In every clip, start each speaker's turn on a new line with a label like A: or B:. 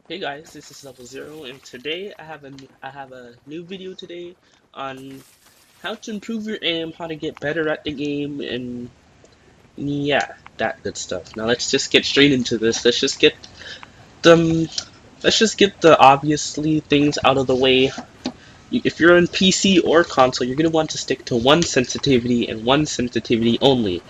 A: Hey guys, this is Level Zero, and today I have a new video today on how to improve your aim, how to get better at the game, and yeah, that good stuff. Now let's just get straight into this. Them. Let's just get the obviously things out of the way. If you're on PC or console, you're gonna want to stick to one sensitivity and one sensitivity only.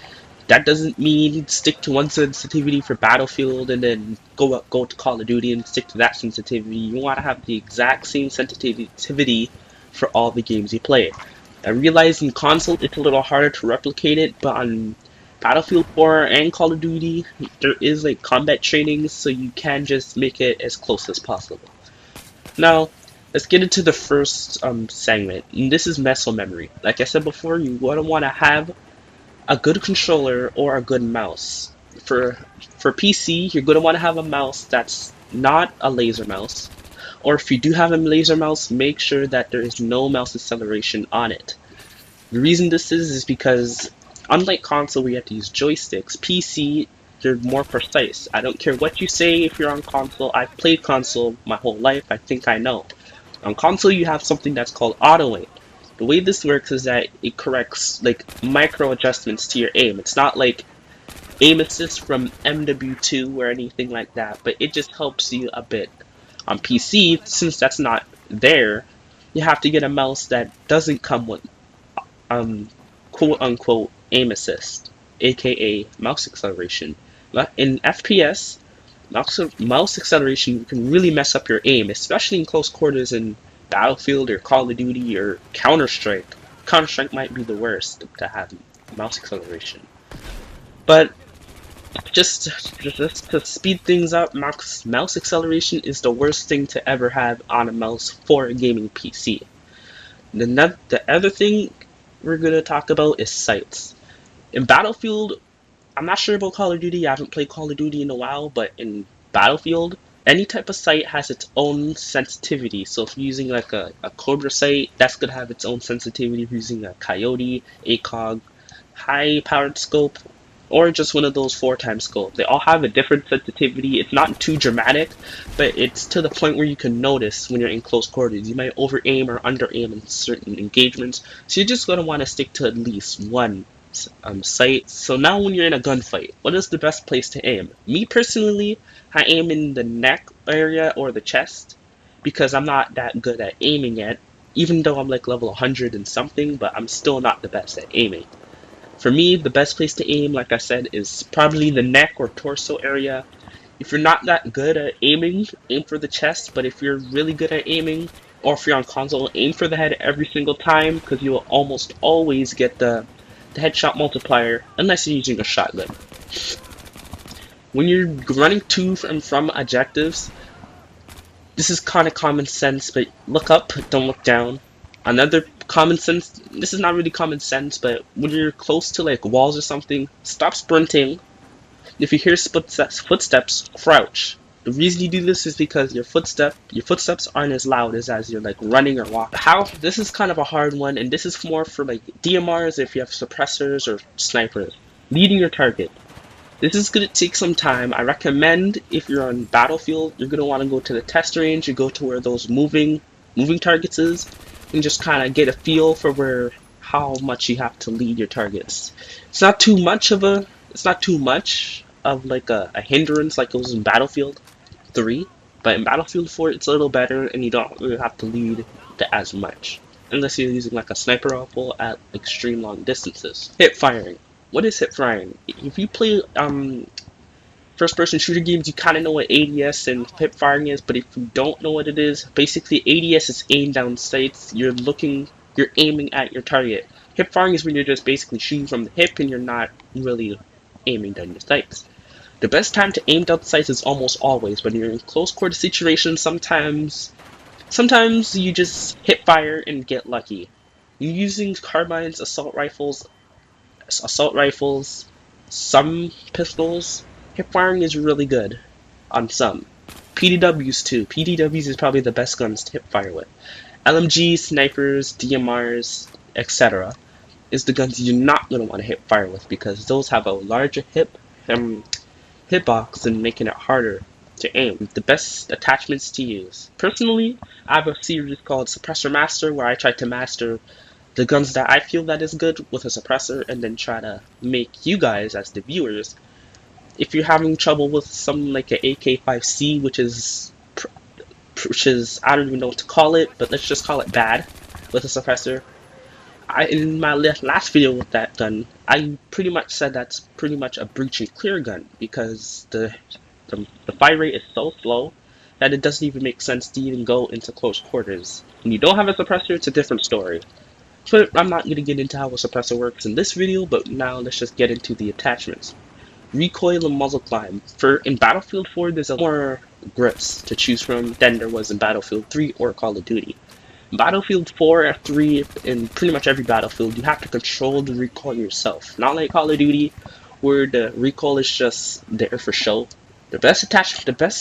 A: That doesn't mean stick to one sensitivity for Battlefield and then go to Call of Duty and stick to that sensitivity. You want to have the exact same sensitivity for all the games you play. I realize in console it's a little harder to replicate it, but on Battlefield 4 and Call of Duty, there is like combat training, so you can just make it as close as possible. Now, let's get into the first segment. And this is muscle memory. Like I said before, you want to have a good controller or a good mouse. For for PC, you're going to want to have a mouse that's not a laser mouse. Or if you do have a laser mouse, make sure that there is no mouse acceleration on it. The reason this is because unlike console where you have to use joysticks, PC they're more precise. I don't care what you say if you're on console. I've played console my whole life. I think I know. On console, you have something that's called auto aim. The way this works is that it corrects like micro adjustments to your aim. It's not like aim assist from MW2 or anything like that, but it just helps you a bit. On PC, since that's not there, you have to get a mouse that doesn't come with quote unquote aim assist, aka mouse acceleration. But in FPS, mouse acceleration can really mess up your aim, especially in close quarters in Battlefield or Call of Duty or Counter-Strike. Counter-Strike might be the worst to have mouse acceleration. But just to speed things up, mouse acceleration is the worst thing to ever have on a mouse for a gaming PC. The other thing we're going to talk about is sights. In Battlefield, I'm not sure about Call of Duty. I haven't played Call of Duty in a while, but in Battlefield, any type of sight has its own sensitivity. So if you're using like a Cobra sight, that's gonna have its own sensitivity. If you're using a Coyote, ACOG, high powered scope, or just one of those 4x scope. They all have a different sensitivity. It's not too dramatic, but it's to the point where you can notice when you're in close quarters. You might over aim or under aim in certain engagements. So you're just gonna want to stick to at least one sight. So now when you're in a gunfight, what is the best place to aim? Me personally, I aim in the neck area or the chest because I'm not that good at aiming yet. Even though I'm like level 100 and something, but I'm still not the best at aiming. For me, the best place to aim, like I said, is probably the neck or torso area. If you're not that good at aiming, aim for the chest, but if you're really good at aiming, or if you're on console, aim for the head every single time because you will almost always get the headshot multiplier unless you're using a shotgun. When you're running to and from objectives, this is kind of common sense, but look up, don't look down. Another common sense, this is not really common sense, but when you're close to like walls or something, stop sprinting. If you hear footsteps, crouch. The reason you do this is because your footsteps aren't as loud as you're like running or walking. How this is kind of a hard one, and this is more for like DMRs if you have suppressors or snipers. Leading your target. This is gonna take some time. I recommend if you're on Battlefield, you're gonna want to go to the test range. You go to where those moving targets is, and just kind of get a feel for where how much you have to lead your targets. It's not too much of a it's not too much of like a hindrance like it was in Battlefield 3, but in Battlefield 4 it's a little better and you don't really have to lead to as much. Unless you're using like a sniper rifle at extreme long distances. Hip firing. What is hip firing? If you play first person shooter games, you kind of know what ADS and hip firing is, but if you don't know what it is, basically ADS is aim down sights. You're aiming at your target. Hip firing is when you're just basically shooting from the hip and you're not really aiming down your sights. The best time to aim down sights is almost always when you're in close quarter situations. Sometimes you just hip fire and get lucky. You're using carbines, assault rifles, some pistols. Hip firing is really good on some. PDWs too. PDWs is probably the best guns to hip fire with. LMGs, snipers, DMRs, etc. is the guns you're not going to want to hip fire with because those have a larger hitbox and making it harder to aim, the best attachments to use. Personally, I have a series called Suppressor Master where I try to master the guns that I feel that is good with a suppressor and then try to make you guys as the viewers, if you're having trouble with something like an AK-5C, which is I don't even know what to call it, but let's just call it bad with a suppressor. In my last video with that gun, I pretty much said that's pretty much a breach and clear gun because the fire rate is so slow that it doesn't even make sense to even go into close quarters. When you don't have a suppressor, it's a different story. But I'm not going to get into how a suppressor works in this video, but now let's just get into the attachments. Recoil and muzzle climb. In Battlefield 4, there's more grips to choose from than there was in Battlefield 3 or Call of Duty. Battlefield 4 or 3, in pretty much every Battlefield, you have to control the recoil yourself. Not like Call of Duty, where the recoil is just there for show. The best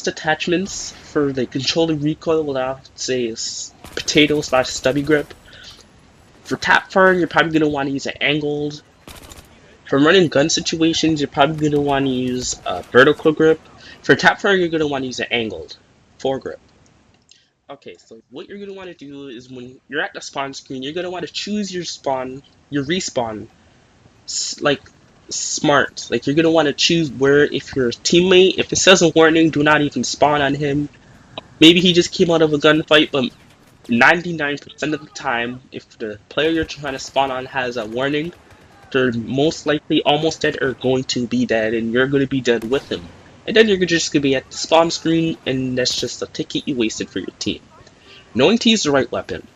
A: attachments for the controlling recoil, what I would say is potato/stubby grip. For tap firing, you're probably going to want to use an angled. For running gun situations, you're probably going to want to use a vertical grip. For tap firing, you're going to want to use an angled foregrip. Okay, so what you're going to want to do is when you're at the spawn screen, you're going to want to choose your respawn, like, smart. Like, you're going to want to choose where, if your teammate, if it says a warning, do not even spawn on him. Maybe he just came out of a gunfight, but 99% of the time, if the player you're trying to spawn on has a warning, they're most likely almost dead or going to be dead, and you're going to be dead with them. And then you're just going to be at the spawn screen, and that's just a ticket you wasted for your team. Knowing to use the right weapon.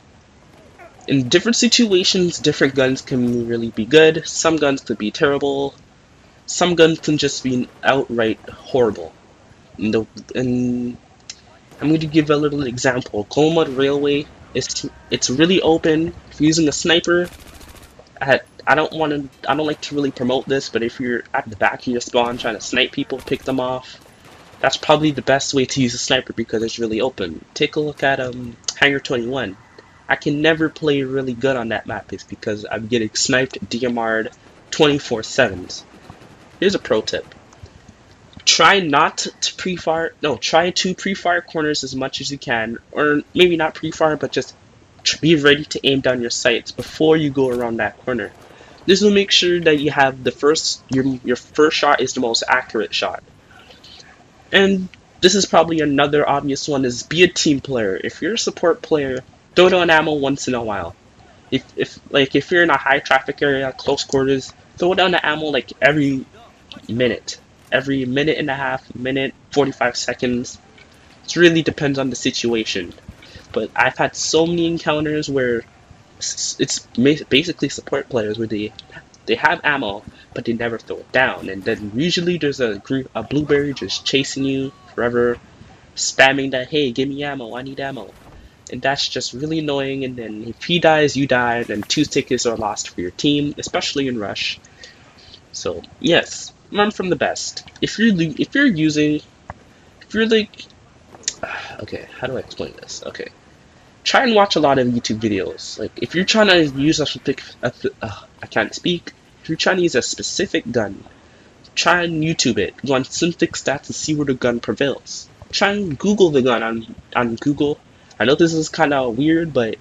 A: In different situations, different guns can really be good. Some guns could be terrible. Some guns can just be outright horrible. And I'm going to give a little example. Colmud Railway, it's really open. If you're using a sniper, I don't like to really promote this, but if you're at the back of your spawn trying to snipe people, pick them off, that's probably the best way to use a sniper because it's really open. Take a look at Hangar 21. I can never play really good on that map is because I'm getting sniped, DMR'd 24/7. Here's a pro tip. Try to pre-fire corners as much as you can, or maybe not pre-fire, but just be ready to aim down your sights before you go around that corner. This will make sure that you have your first shot is the most accurate shot. And this is probably another obvious one, is be a team player. If you're a support player, throw down ammo once in a while. If you're in a high traffic area, close quarters, throw down the ammo like every minute and a half, minute, 45 seconds. It really depends on the situation. But I've had so many encounters where it's basically support players where they have ammo, but they never throw it down. And then usually there's a blueberry just chasing you forever, spamming that, hey, give me ammo, I need ammo. And that's just really annoying, and then if he dies, you die, and 2 tickets are lost for your team, especially in Rush. So, yes, learn from the best. If you're like, okay, how do I explain this? Okay. Try and watch a lot of YouTube videos. Like, if you're trying to use I can't speak. If you're trying to use a specific gun, try and YouTube it. Go on Synthetic Stats and see where the gun prevails. Try and Google the gun on Google. I know this is kind of weird, but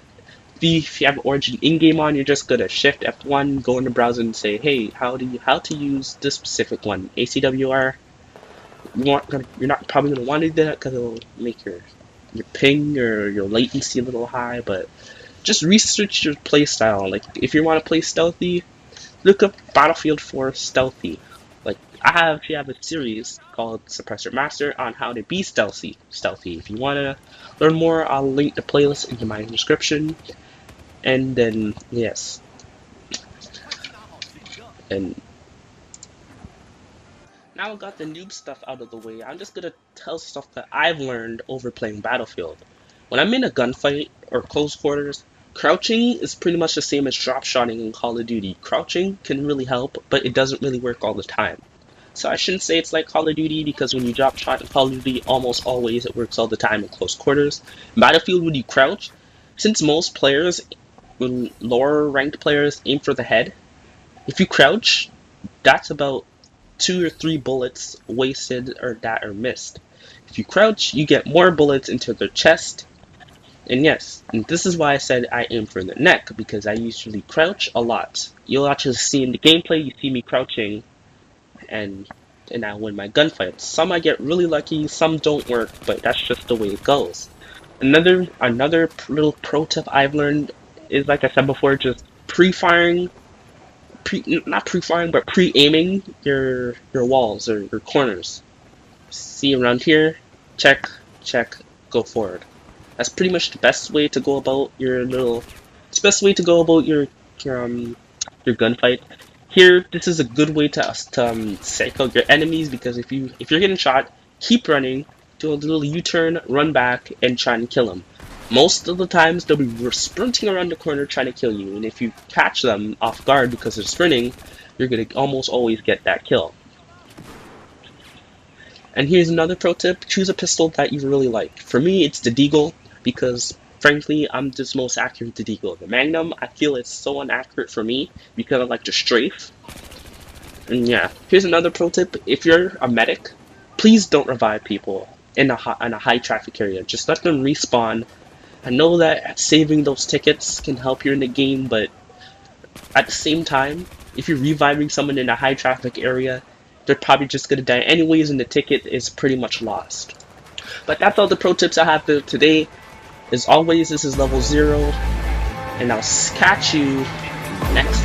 A: if you have Origin in-game on, you're just gonna Shift F1, go in the browser and say, hey, how to use this specific one, ACWR. You're not probably gonna want to do that because it'll make your ping or your latency a little high, but just research your playstyle. Like, if you want to play stealthy, look up Battlefield 4 stealthy. Like, I actually have a series called Suppressor Master on how to be stealthy. If you want to learn more, I'll link the playlist into my description. And then, yes. And now I got the noob stuff out of the way, I'm just gonna tell stuff that I've learned over playing Battlefield. When I'm in a gunfight or close quarters, crouching is pretty much the same as drop shotting in Call of Duty. Crouching can really help, but it doesn't really work all the time. So I shouldn't say it's like Call of Duty, because when you drop shot in Call of Duty, almost always it works all the time in close quarters. Battlefield, when you crouch, since most players, when lower ranked players, aim for the head, if you crouch, that's about 2 or 3 bullets wasted or that are missed. If you crouch, you get more bullets into their chest. And yes, and this is why I said I aim for the neck, because I usually crouch a lot. You'll actually see in the gameplay, you see me crouching, and I win my gunfights. Some I get really lucky, some don't work, but that's just the way it goes. Another little pro tip I've learned is, like I said before, just pre-firing, not pre-firing, but pre-aiming your walls or your corners. See around here, check, check, go forward. That's pretty much the best way to go about your little. It's the best way to go about your gunfight. Here, this is a good way to psych out your enemies, because if you're getting shot, keep running, do a little U-turn, run back, and try and kill them. Most of the times they'll be sprinting around the corner trying to kill you, and if you catch them off guard because they're sprinting, you're gonna almost always get that kill. And here's another pro tip: choose a pistol that you really like. For me, it's the Deagle, because frankly, I'm just most accurate to Deagle. The Magnum, I feel it's so inaccurate for me because I like to strafe. And yeah, here's another pro tip: if you're a medic, please don't revive people in a high traffic area. Just let them respawn. I know that saving those tickets can help you in the game, but at the same time, if you're reviving someone in a high traffic area, they're probably just gonna die anyways, and the ticket is pretty much lost. But that's all the pro tips I have for today. As always, this is Level 0, and I'll catch you next